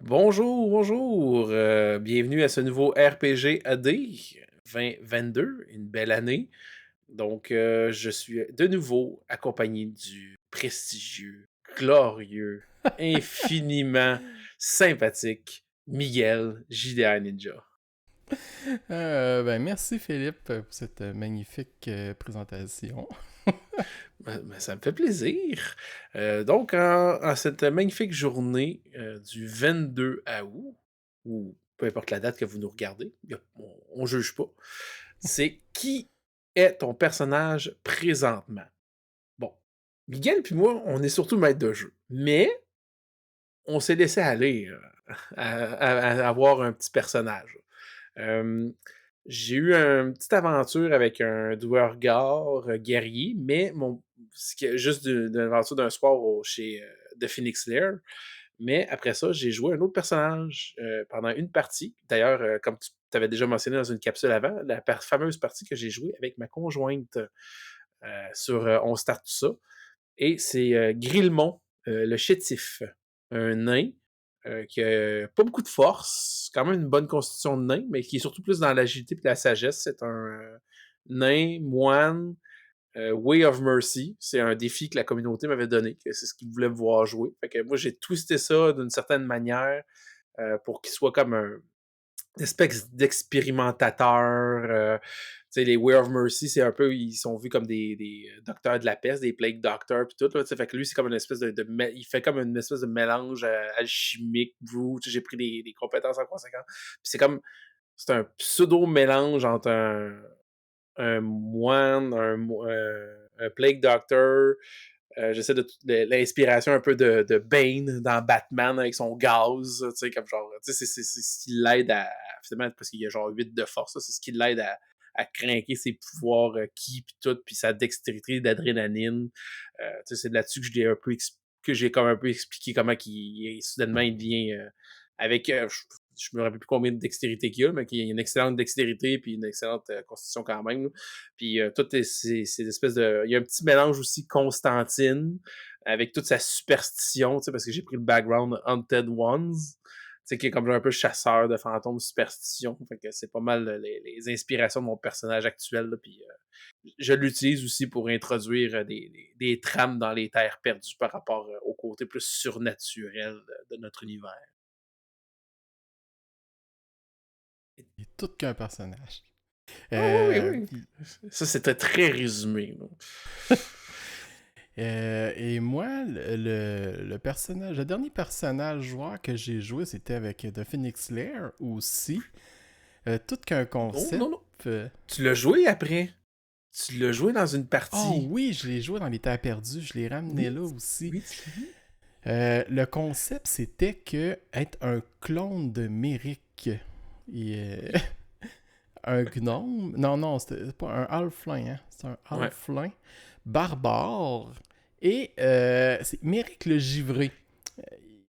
Bonjour, bonjour. Bienvenue à ce nouveau RPG AD 2022, une belle année. Donc, je suis de nouveau accompagné du prestigieux, glorieux, infiniment sympathique Miguel JDR Ninja. Merci Philippe pour cette magnifique présentation. Ça me fait plaisir. Donc, en cette magnifique journée du 22 août, ou peu importe la date que vous nous regardez, on juge pas, c'est qui est ton personnage présentement? Bon, Miguel puis moi, on est surtout maître de jeu, mais on s'est laissé aller à avoir un petit personnage. Euh, j'ai eu une petite aventure avec un doueur-gare guerrier, mais juste d'une aventure d'un soir chez The Phoenix Lair. Mais après ça, j'ai joué un autre personnage pendant une partie. D'ailleurs, comme tu t'avais déjà mentionné dans une capsule avant, la fameuse partie que j'ai jouée avec ma conjointe sur On Start Tout Ça. Et c'est Grillemont, le chétif, un nain qui a pas beaucoup de force, quand même une bonne constitution de nain, mais qui est surtout plus dans l'agilité et la sagesse. C'est un nain, moine, Way of Mercy. C'est un défi que la communauté m'avait donné, que c'est ce qu'ils voulaient me voir jouer. Fait que moi, j'ai twisté ça d'une certaine manière pour qu'il soit comme une espèce d'expérimentateur. Tu sais, les Way of Mercy, c'est un peu, ils sont vus comme des docteurs de la peste, des plague doctors, puis tout. Là, fait que lui, c'est comme une espèce il fait comme une espèce de mélange alchimique, brew. J'ai pris des compétences en conséquence. Puis c'est un pseudo-mélange entre un moine, un plague doctor. J'essaie de l'inspiration un peu de Bane dans Batman avec son gaz, tu sais, comme genre, tu sais, c'est ce qui l'aide finalement, parce qu'il y a genre 8 de force, là, c'est ce qui l'aide à craquer ses pouvoirs ki puis tout, puis sa dextérité d'adrénaline. Tu sais, c'est là-dessus que que j'ai comme un peu expliqué comment soudainement il devient avec je me rappelle plus combien de dextérité qu'il y a, mais qu'il y a une excellente dextérité puis une excellente constitution quand même. Là. Puis toutes ces espèces de. Il y a un petit mélange aussi Constantine avec toute sa superstition, parce que j'ai pris le background Haunted Ones, qui est comme un peu chasseur de fantômes superstition. Fait que c'est pas mal les inspirations de mon personnage actuel. Là, puis je l'utilise aussi pour introduire des trames dans les terres perdues par rapport au côté plus surnaturel de notre univers. Il est tout qu'un personnage. Oh, oui, oui, Puis, oui. Ça, c'était très résumé. Là. et moi, le dernier personnage joueur que j'ai joué, c'était avec The Phoenix Lair aussi. Tout qu'un Non, concept. non, non. Tu l'as joué après. Tu l'as joué dans une Oh partie. oui, je l'ai joué dans les Terres perdues, je l'ai ramené Oui, là aussi. oui, tu l'as vu. Le concept, c'était que être un clone de Merrick. Et, Oui. un gnome. Non, non, c'était pas un halfling, hein. C'est un Ouais. halfling barbare. Et c'est Méric le Givré.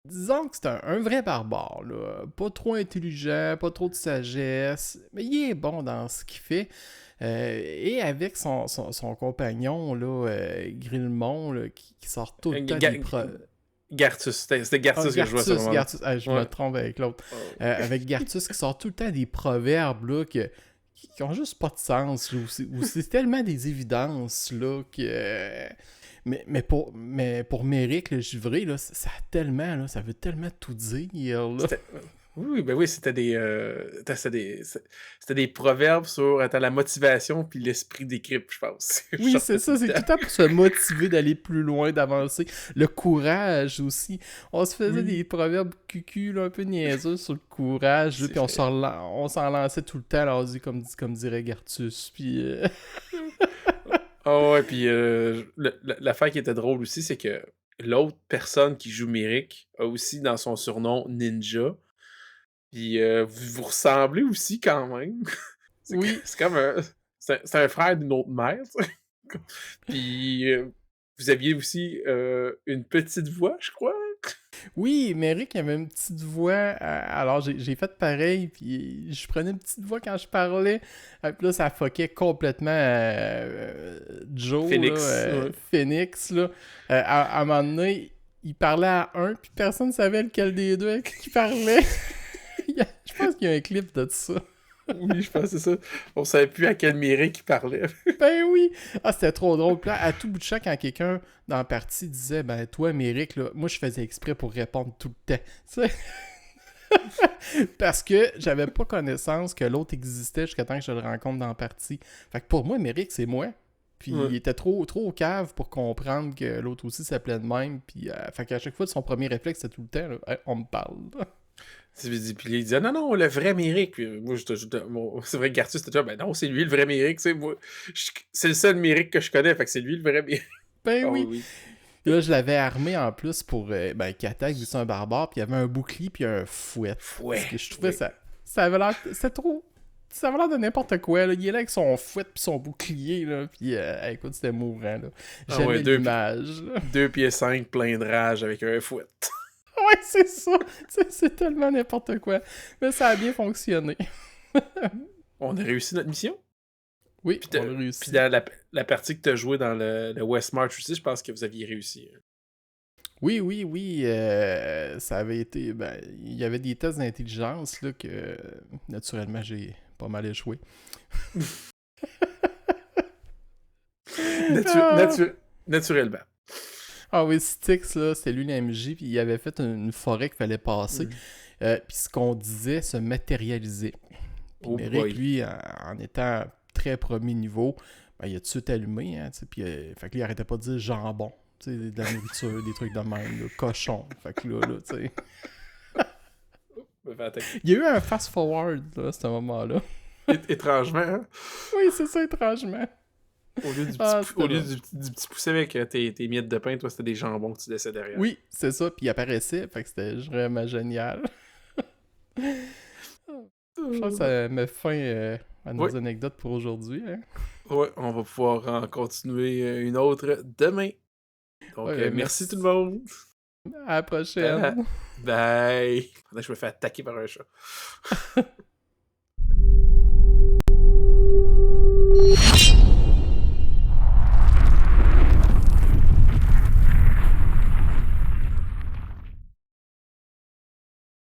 Disons que c'est un vrai barbare, là. Pas trop intelligent, pas trop de sagesse, mais il est bon dans ce qu'il fait. Et avec son compagnon, là, Grillemont, là, qui sort tout le temps des preuves. Gartus. C'était Ah, Gartus que je jouais à ce moment-là. Gartus, ah, je me Ouais. trompe avec l'autre. Oh. Avec Gartus qui sort tout le temps des proverbes là, qui ont juste pas de sens. Là, où c'est tellement des évidences là, que. Mais pour Méric, le givré, là, ça a tellement, là, ça veut tellement tout dire. Là. C'était. Oui, ben oui, c'était des proverbes sur la motivation puis l'esprit d'équipe, je pense. Je Oui, sortais c'est tout ça, le c'est tout temps. le temps pour se motiver d'aller plus loin, d'avancer. Le courage aussi. On se faisait Oui, des proverbes cucu, là, un peu niaiseux sur le courage, là, c'est puis vrai. on s'en lançait tout le temps, là, comme dirait Gartus. Puis. Ah ouais, puis l'affaire qui était drôle aussi, c'est que l'autre personne qui joue Merrick a aussi dans son surnom Ninja. Puis vous vous ressemblez aussi quand même. Oui, C'est comme un. C'est un frère d'une autre mère, tu sais. Puis vous aviez aussi une petite voix, je crois. oui, mais Rick avait une petite voix. Alors j'ai fait pareil, puis je prenais une petite voix quand je parlais. Puis là, ça fuckait complètement Joe, là, Phoenix. Ouais. Phoenix. Là. À un moment donné, il parlait à un, puis personne ne savait lequel des deux qui parlait. Je pense qu'il y a un clip de ça. Oui, je pense que c'est ça. On savait plus à quel Méric il parlait. Ben oui! Ah, c'était trop drôle. Puis là, à tout bout de champ, quand quelqu'un dans la partie disait, ben toi, Méric, là, moi, je faisais exprès pour répondre tout le temps. Tu sais? Parce que j'avais pas connaissance que l'autre existait jusqu'à temps que je le rencontre dans la partie. Fait que pour moi, Méric, c'est moi. Puis il était trop au cave pour comprendre que l'autre aussi s'appelait de même. Puis fait qu'à chaque fois, son premier réflexe, c'était tout le temps, là, hey, on me parle. Puis il disait non, le vrai Méric. Puis moi, c'est vrai que Gartus était déjà, ben non, c'est lui le vrai Méric. Tu sais, moi, c'est le seul Méric que je connais, fait que c'est lui le vrai Méric. Ben Oh, oui. oui. Là, je l'avais armé en plus pour qu'il attaque, vu que c'est un barbare, puis il y avait un bouclier, puis un fouet. Parce que je trouvais ça avait l'air. C'était trop. Ça avait l'air de n'importe quoi. Là. Il est là avec son fouet puis son bouclier. Là, puis écoute, c'était mourant. Là. J'aimais l'image. 2 pieds 5 plein de rage avec un fouet. Ouais, c'est ça. C'est tellement n'importe quoi. Mais ça a bien fonctionné. On a réussi notre mission? Oui, on a réussi. Puis dans la partie que tu as jouée dans le West March aussi, je pense que vous aviez réussi. Oui. Ça avait été. Ben, il y avait des tests d'intelligence là, que naturellement j'ai pas mal échoué. Naturellement. Ah oui, Styx, là, c'était lui l'MJ, puis il avait fait une forêt qu'il fallait passer. Puis ce qu'on disait se matérialisait. Puis Méric, lui, en étant très premier niveau, ben, il a tout de suite allumé, hein, puis fait que lui, il arrêtait pas de dire jambon, tu sais, de la nourriture, des trucs de même, là, cochon. Fait que là, tu sais. Il y a eu un fast-forward, là, à ce moment-là. Étrangement, hein? Oui, c'est ça, étrangement. Au lieu du petit poussé avec tes miettes de pain, toi, c'était des jambons que tu laissais derrière. Oui, c'est ça, puis il apparaissait, fait que c'était vraiment génial. Je pense que ça met fin à nos anecdotes pour aujourd'hui. Hein? Ouais, on va pouvoir en continuer une autre demain. Donc, merci tout le monde. À la prochaine. Bye. Pendant que je me fais attaquer par un chat.